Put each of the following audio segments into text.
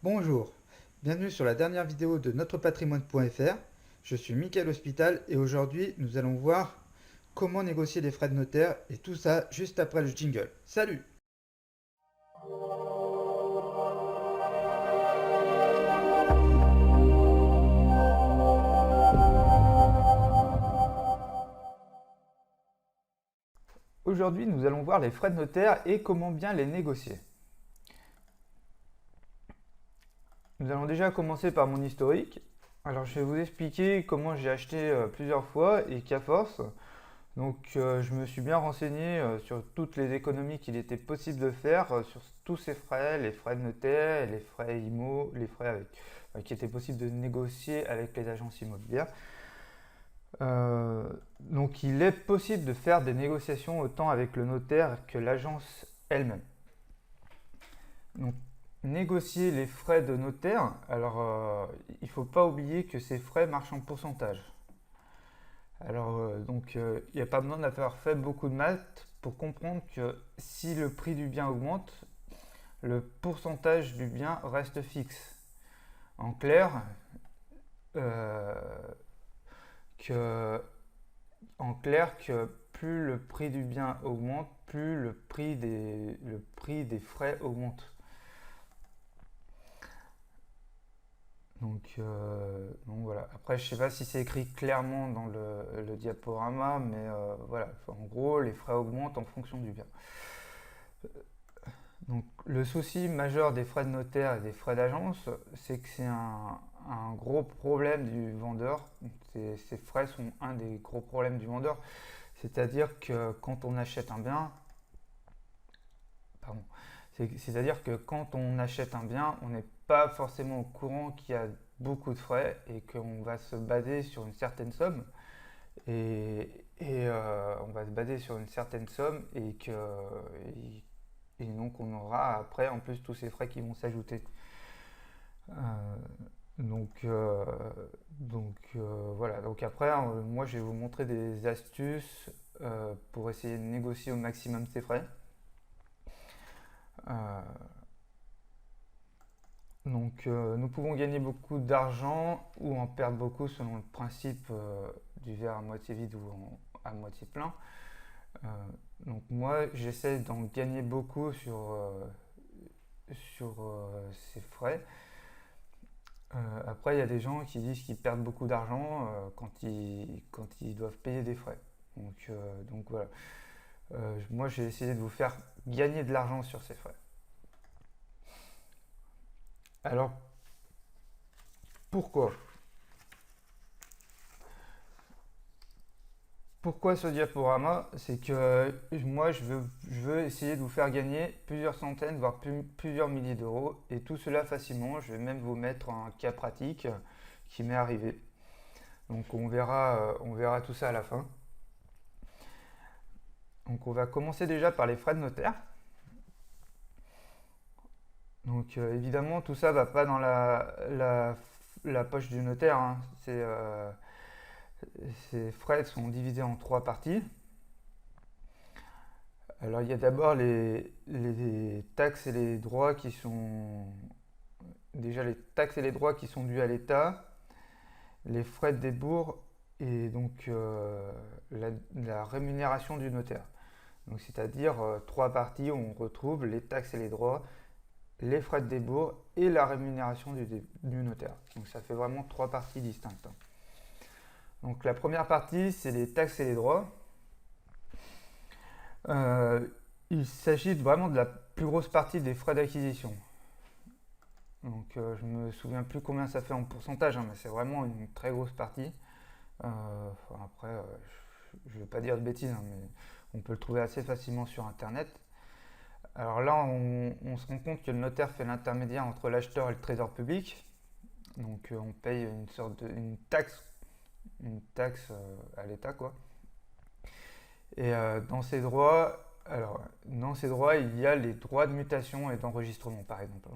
Bonjour, bienvenue sur la dernière vidéo de notrepatrimoine.fr. Je suis Mickaël Hospital et aujourd'hui nous allons voir comment négocier les frais de notaire et tout ça juste après le jingle. Salut! Aujourd'hui nous allons voir les frais de notaire et comment bien les négocier. Nous allons déjà commencer par mon historique. Alors je vais vous expliquer comment j'ai acheté plusieurs fois et qu'à force, je me suis bien renseigné sur toutes les économies qu'il était possible de faire sur tous ces frais, les frais de notaire, les frais IMO, les frais qui étaient possibles de négocier avec les agences immobilières. Il est possible de faire des négociations autant avec le notaire que l'agence elle-même. Donc négocier les frais de notaire, il ne faut pas oublier que ces frais marchent en pourcentage. Il n'y a pas besoin d'avoir fait beaucoup de maths pour comprendre que si le prix du bien augmente, le pourcentage du bien reste fixe. En clair, euh, que, que plus le prix du bien augmente, plus le prix des frais augmente. Voilà. Après, je ne sais pas si c'est écrit clairement dans le diaporama, mais voilà. En gros, les frais augmentent en fonction du bien. Donc, le souci majeur des frais de notaire et des frais d'agence, c'est que c'est un gros problème du vendeur. Ces frais sont un des gros problèmes du vendeur. C'est-à-dire que quand on achète un bien, pardon, c'est-à-dire que quand on achète un bien, on n'est pas forcément au courant qu'il y a beaucoup de frais et qu'on va se baser sur une certaine somme. On va se baser sur une certaine somme et donc on aura après en plus tous ces frais qui vont s'ajouter. Euh, voilà. Donc après, moi je vais vous montrer des astuces pour essayer de négocier au maximum ces frais. Euh, nous pouvons gagner beaucoup d'argent ou en perdre beaucoup selon le principe du verre à moitié vide ou à moitié plein. Euh, moi, j'essaie d'en gagner beaucoup sur ces frais. Après, il y a des gens qui disent qu'ils perdent beaucoup d'argent quand ils doivent payer des frais. Voilà. Moi, j'ai essayé de vous faire gagner de l'argent sur ces frais. Alors, pourquoi? Pourquoi ce diaporama? C'est que moi, je veux essayer de vous faire gagner plusieurs centaines, voire plusieurs milliers d'euros. Et tout cela facilement. Je vais même vous mettre un cas pratique qui m'est arrivé. Donc on verra tout ça à la fin. Donc on va commencer déjà par les frais de notaire. Évidemment, tout ça ne va pas dans la poche du notaire, hein. Ces frais sont divisés en trois parties. Alors il y a d'abord les taxes et les droits qui sont déjà les taxes et les droits qui sont dus à l'État, les frais de débours et la rémunération du notaire. Donc c'est-à-dire trois parties où on retrouve les taxes et les droits, les frais de débours et la rémunération du notaire. Donc ça fait vraiment trois parties distinctes. Donc la première partie, c'est les taxes et les droits. Il s'agit vraiment de la plus grosse partie des frais d'acquisition. Je me souviens plus combien ça fait en pourcentage, hein, mais c'est vraiment une très grosse partie. Je ne vais pas dire de bêtises, hein, mais on peut le trouver assez facilement sur Internet. Alors là, on se rend compte que le notaire fait l'intermédiaire entre l'acheteur et le trésor public. On paye une taxe à l'État, quoi. Et dans ces droits, il y a les droits de mutation et d'enregistrement, par exemple.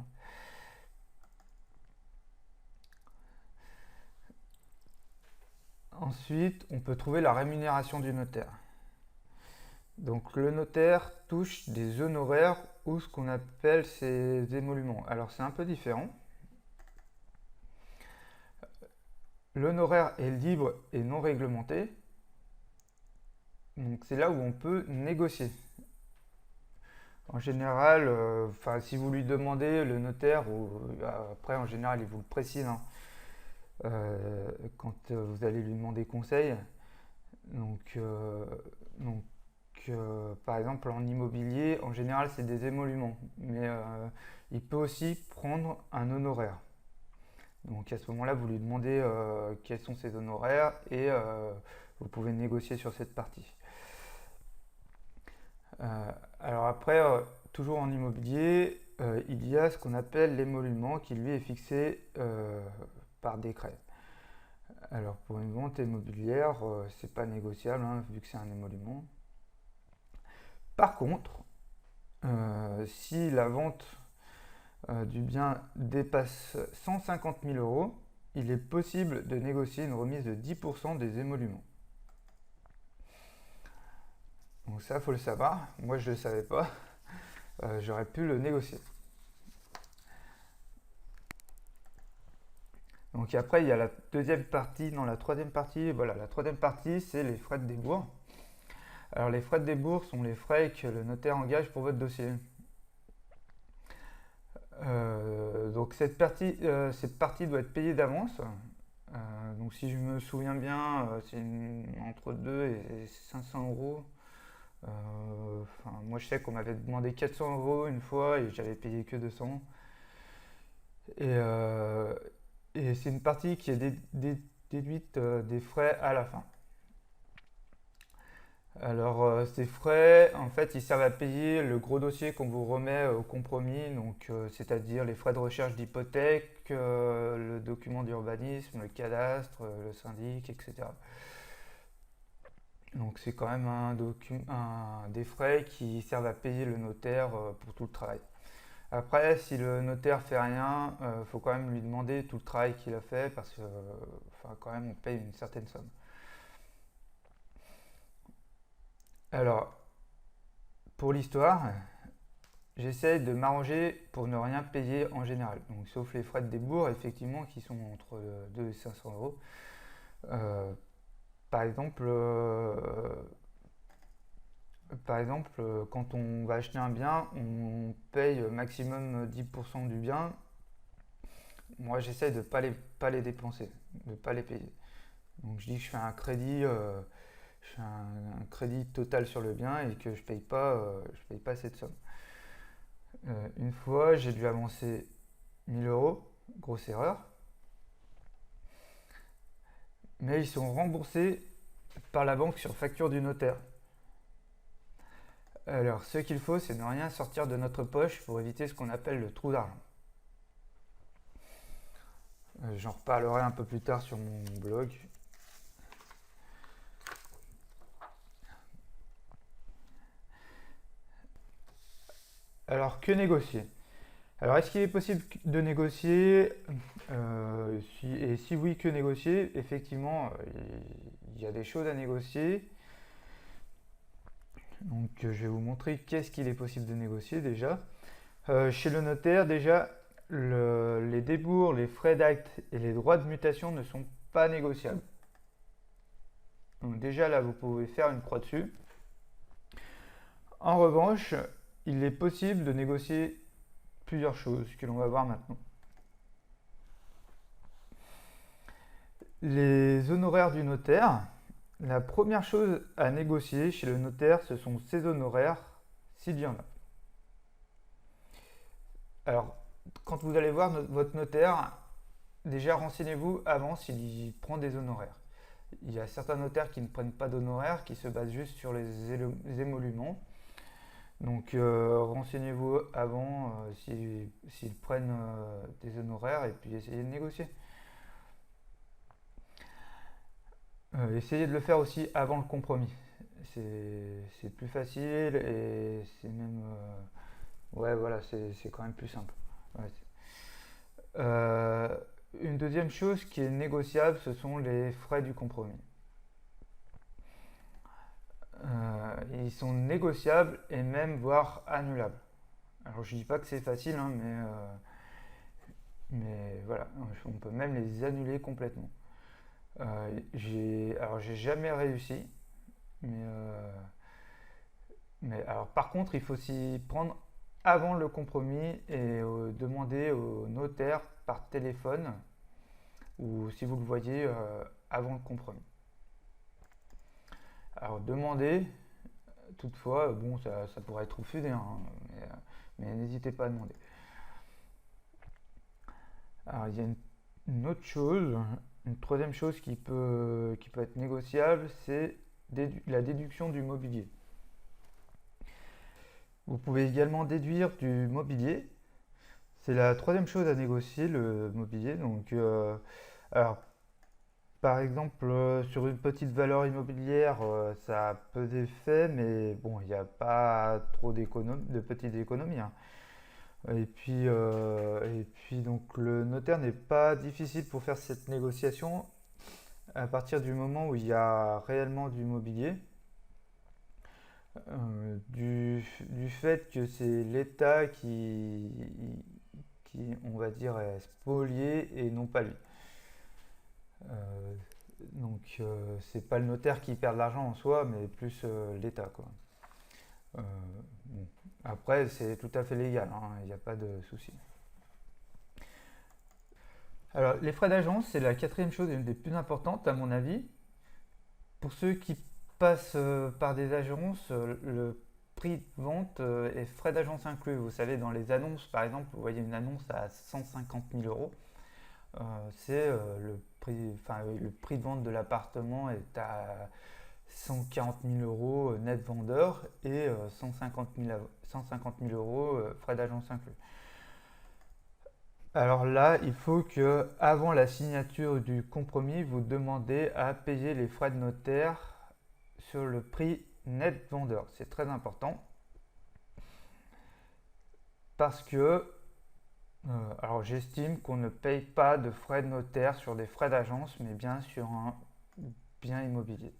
Ensuite, on peut trouver la rémunération du notaire. Donc le notaire touche des honoraires ou ce qu'on appelle ses émoluments. Alors c'est un peu différent. l'honoraire est libre et non réglementé, donc c'est là où on peut négocier. En général, si vous lui demandez, le notaire, ou après en général il vous le précise, hein, quand vous allez lui demander conseil. Donc, euh, donc par exemple en immobilier, en général c'est des émoluments, mais il peut aussi prendre un honoraire. Donc à ce moment-là, vous lui demandez quels sont ses honoraires et vous pouvez négocier sur cette partie. Alors après, toujours en immobilier, il y a ce qu'on appelle l'émolument qui lui est fixé par décret. Alors pour une vente immobilière, c'est pas négociable hein, vu que c'est un émolument. Par contre, si la vente du bien dépasse 150 000 euros, il est possible de négocier une remise de 10% des émoluments. Donc ça, faut le savoir. Moi, je ne le savais pas. J'aurais pu le négocier. Donc après, il y a la deuxième partie. Dans la troisième partie, voilà, la troisième partie, c'est les frais de débours. Alors les frais de débours sont les frais que le notaire engage pour votre dossier. Donc cette partie doit être payée d'avance. Donc si je me souviens bien, c'est entre 2 et 500 euros. Moi je sais qu'on m'avait demandé 400 euros une fois et j'avais payé que 200. Et c'est une partie qui est déduite des frais à la fin. Alors ces frais, en fait, ils servent à payer le gros dossier qu'on vous remet au compromis, donc c'est-à-dire les frais de recherche d'hypothèque, le document d'urbanisme, le cadastre, le syndic, etc. Donc c'est quand même des frais qui servent à payer le notaire pour tout le travail. Après, si le notaire fait rien, faut quand même lui demander tout le travail qu'il a fait parce que, quand même, on paye une certaine somme. Alors, pour l'histoire, j'essaye de m'arranger pour ne rien payer en général. Donc, sauf les frais de débours, effectivement, qui sont entre 2 et 500 euros. Euh, par exemple, quand on va acheter un bien, on paye maximum 10% du bien. Moi, j'essaie de ne pas les dépenser, de ne pas les payer. Donc, je dis que je fais un crédit, un crédit total sur le bien et que je paye pas cette somme. Une fois, j'ai dû avancer 1000 euros, grosse erreur, mais ils sont remboursés par la banque sur facture du notaire. Alors, ce qu'il faut, c'est ne rien sortir de notre poche pour éviter ce qu'on appelle le trou d'argent. J'en reparlerai un peu plus tard sur mon blog. Alors, que négocier? Alors, est-ce qu'il est possible de négocier et si oui, que négocier? Effectivement, il y a des choses à négocier. Donc, je vais vous montrer qu'est-ce qu'il est possible de négocier déjà. Chez le notaire, déjà, les débours, les frais d'acte et les droits de mutation ne sont pas négociables. Donc déjà là, vous pouvez faire une croix dessus. En revanche, il est possible de négocier plusieurs choses que l'on va voir maintenant. Les honoraires du notaire. La première chose à négocier chez le notaire, ce sont ses honoraires, s'il y en a. Alors, quand vous allez voir votre notaire, déjà renseignez-vous avant s'il prend des honoraires. Il y a certains notaires qui ne prennent pas d'honoraires, qui se basent juste sur les émoluments. Donc renseignez-vous avant s'ils prennent des honoraires et puis essayez de négocier. Essayez de le faire aussi avant le compromis. C'est plus facile et c'est même... ouais voilà, c'est quand même plus simple. Ouais. Une deuxième chose qui est négociable, ce sont les frais du compromis. Ils sont négociables et même voire annulables. Alors je dis pas que c'est facile, hein, mais voilà, on peut même les annuler complètement. Alors j'ai jamais réussi, mais, alors par contre il faut s'y prendre avant le compromis et demander au notaire par téléphone ou si vous le voyez avant le compromis. Alors demandez, toutefois, bon ça pourrait être refusé, hein, mais n'hésitez pas à demander. Alors il y a une autre chose, une troisième chose qui peut être négociable, c'est la déduction du mobilier. Vous pouvez également déduire du mobilier. C'est la troisième chose à négocier, le mobilier. Donc, alors, par exemple, sur une petite valeur immobilière, ça a peu d'effet, mais bon, il n'y a pas trop de petites économies, hein. Et puis, donc, le notaire n'est pas difficile pour faire cette négociation à partir du moment où il y a réellement du mobilier. Du fait que c'est l'État qui, on va dire, est spolié et non pas lui. C'est pas le notaire qui perd de l'argent en soi, mais plus l'État, quoi. Euh, bon. Après, c'est tout à fait légal, hein, il n'y a pas de souci. Alors, les frais d'agence, c'est la quatrième chose, une des plus importantes à mon avis. Pour ceux qui passent par des agences, le prix de vente est frais d'agence inclus. Vous savez, dans les annonces, par exemple, vous voyez une annonce à 150 000 euros. C'est le prix de vente de l'appartement est à 140 000 euros net vendeur et 150 000 euros frais d'agence inclus. Alors là, il faut que, avant la signature du compromis, vous demandez à payer les frais de notaire sur le prix net vendeur. C'est très important parce que, alors j'estime qu'on ne paye pas de frais de notaire sur des frais d'agence, mais bien sur un bien immobilier.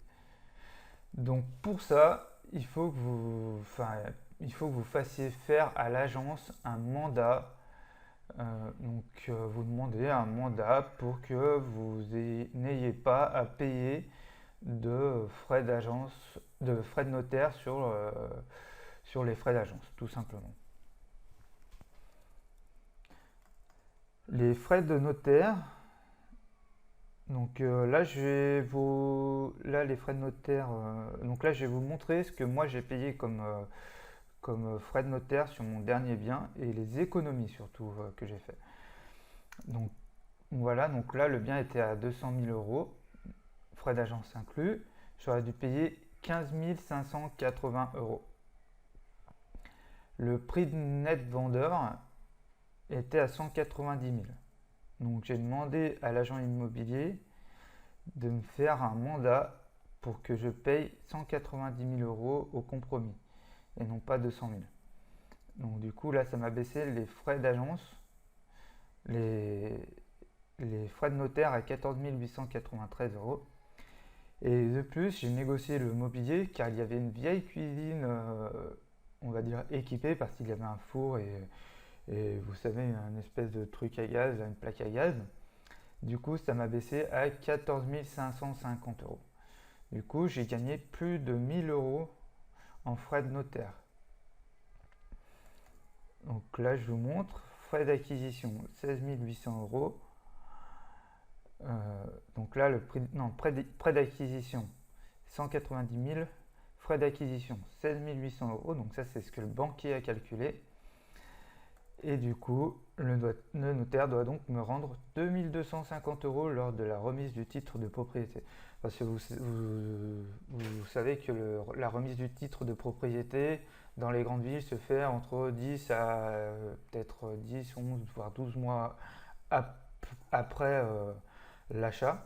Donc pour ça, il faut que vous fassiez faire à l'agence un mandat. Vous demandez un mandat pour que vous n'ayez pas à payer de frais d'agence, de frais de notaire sur les frais d'agence, tout simplement. Les frais de notaire, donc là les frais de notaire, donc là je vais vous montrer ce que moi j'ai payé comme frais de notaire sur mon dernier bien et les économies surtout que j'ai fait. Donc voilà, donc là le bien était à 200 000 euros, frais d'agence inclus, j'aurais dû payer 15 580 euros. Le prix de net vendeur était à 190 000. Donc j'ai demandé à l'agent immobilier de me faire un mandat pour que je paye 190 000 euros au compromis et non pas 200 000. Donc du coup là ça m'a baissé les frais d'agence, les frais de notaire à 14 893 euros. Et de plus j'ai négocié le mobilier car il y avait une vieille cuisine, on va dire équipée parce qu'il y avait un four et vous savez un espèce de truc à gaz, une plaque à gaz. Du coup ça m'a baissé à 14 550 euros. Du coup j'ai gagné plus de 1000 euros en frais de notaire. Donc là, je vous montre, frais d'acquisition 16 800 euros. Donc là, prêt d'acquisition 190 000, frais d'acquisition 16 800 euros. Donc ça, c'est ce que le banquier a calculé. Et du coup, le notaire doit donc me rendre 2 250 euros lors de la remise du titre de propriété. Parce que vous savez que la remise du titre de propriété dans les grandes villes se fait entre 10 à peut-être 10, 11, voire 12 mois après l'achat.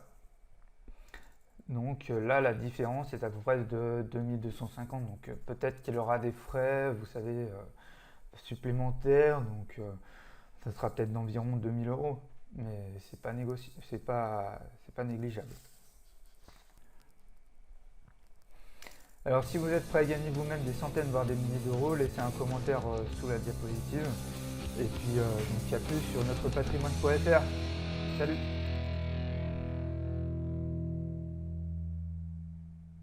Donc là, la différence est à peu près de 2250. Donc peut-être qu'il aura des frais, vous savez, supplémentaires. Donc ça sera peut-être d'environ 2000 euros. Mais c'est pas négligeable. Alors si vous êtes prêt à gagner vous-même des centaines voire des milliers d'euros, laissez un commentaire sous la diapositive. Et puis donc il y a plus sur notre patrimoine.fr. Salut!